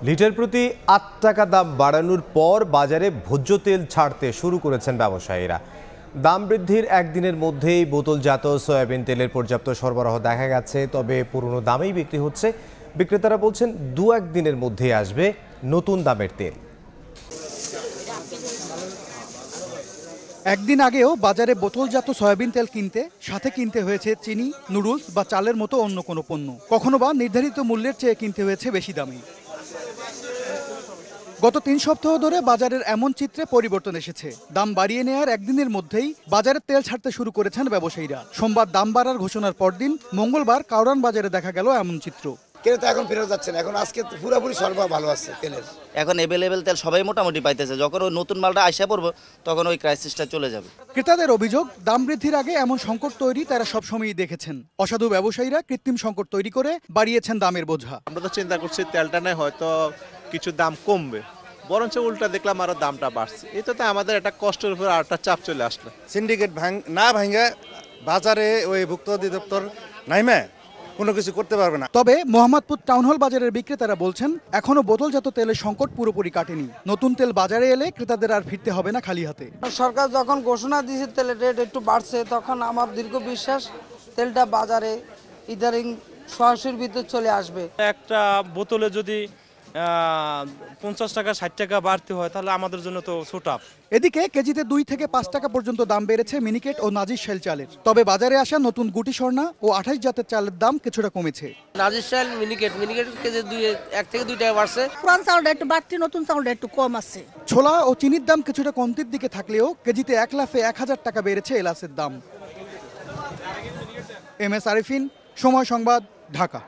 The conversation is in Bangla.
লিটার প্রতি ৮ টাকা দাম বাড়ানোর পর বাজারে ভোজ্য তেল ছাড়তে শুরু করেছেন ব্যবসায়ীরা। দাম বৃদ্ধির একদিনের মধ্যেই বোতলজাত সয়াবিন তেলের পর্যাপ্ত সরবরাহ দেখা গেছে, তবে পুরনো দামেই বিক্রি হচ্ছে। বিক্রেতারা বলছেন ২-১ দিনের মধ্যেই আসবে নতুন দামের তেল। একদিন আগেও বাজারে বোতলজাত সয়াবিন তেল কিনতে সাথে কিনতে হয়েছে চিনি, নুডলস বা চালের মতো অন্য কোনো পণ্য। কখনো বা নির্ধারিত মূল্যের চেয়ে কিনতে হয়েছে বেশি দামে। গত ৩ সপ্তাহ ধরে বাজারের এমন চিত্রে পরিবর্তন এসেছে। দাম বাড়িয়ে নেওয়ার একদিনের মধ্যেই বাজারে তেল ছাড়তে শুরু করেছেন ব্যবসায়ীরা। সোমবার দাম বাড়ার ঘোষণার পরদিন মঙ্গলবার কাউরান বাজারে দেখা গেল এমন চিত্র। ক্রেতা এখন ফেরত যাচ্ছে না, এখন আজকে পুরোপুরি সরবরাহ ভালো আছে তেলের। এখন অ্যাভেলেবেল তেল সবাই মোটামুটি পাইতেছে, যখন ওই নতুন মালটা আইসা পড়বো তখন ওই ক্রাইসিসটা চলে যাবে। ক্রেতাদের অভিযোগ, দাম বৃদ্ধির আগে এমন সংকট তৈরি তারা সবসময়ই দেখেছেন। অসাধু ব্যবসায়ীরা কৃত্রিম সংকট তৈরি করে বাড়িয়েছেন দামের বোঝা। আমরা তো চিন্তা করছি তেলটা নেই হয়তো কিছু দাম কমবে, বরঞ্চ উল্টা দেখলাম আরো দামটা বাড়ছে। এটাতে আমাদের একটা কষ্টের উপর আর একটা চাপ চলে আসলো। সিন্ডিকেট না ভাঙে বাজারে ওই ভুক্ত অধিদপ্তর নাইমে কোনো কিছু করতে পারবে না। তবে মোহাম্মদপুর টাউন হল বাজারের বিক্রেতারা বলছেন এখনো বোতলজাত তেলের সংকট পুরোপুরি কাটেনি। নতুন তেল বাজারে এলে ক্রেতাদের আর ফিরতে হবে না খালি হাতে। সরকার যখন ঘোষণা দিয়েছে তেলের রেট একটু বাড়ছে, তখন আমার দীর্ঘ বিশ্বাস তেলটা বাজারে ইদারিং 100-এর ভিতর চলে আসবে। একটা বোতলে যদি 50 টাকা 60 টাকা বাড়তে হয় তাহলে আমাদের জন্য তো ছোটাফ। এদিকে কেজিতে 2 থেকে 5 টাকা পর্যন্ত দাম বেড়েছে মিনিকেট ও নাজির শাইল চালের। তবে বাজারে আসা নতুন গুটি স্বর্ণা ও 28 জাতের চালের দাম কিছুটা কমেছে। নাজির শাইল মিনিকেট কেজি 1 থেকে 2 টাকা বাড়ছে। পুরান চাউলটা একটু বাড়তি, নতুন চাউলটা একটু কম আছে। ছোলা ও চিনির দাম কিছুটা কমতির দিকে থাকলেও কেজিতে 1 লাফে 1000 টাকা বেড়েছে এলাচের দাম। এম এস আরিফিন, সময় সংবাদ, ঢাকা।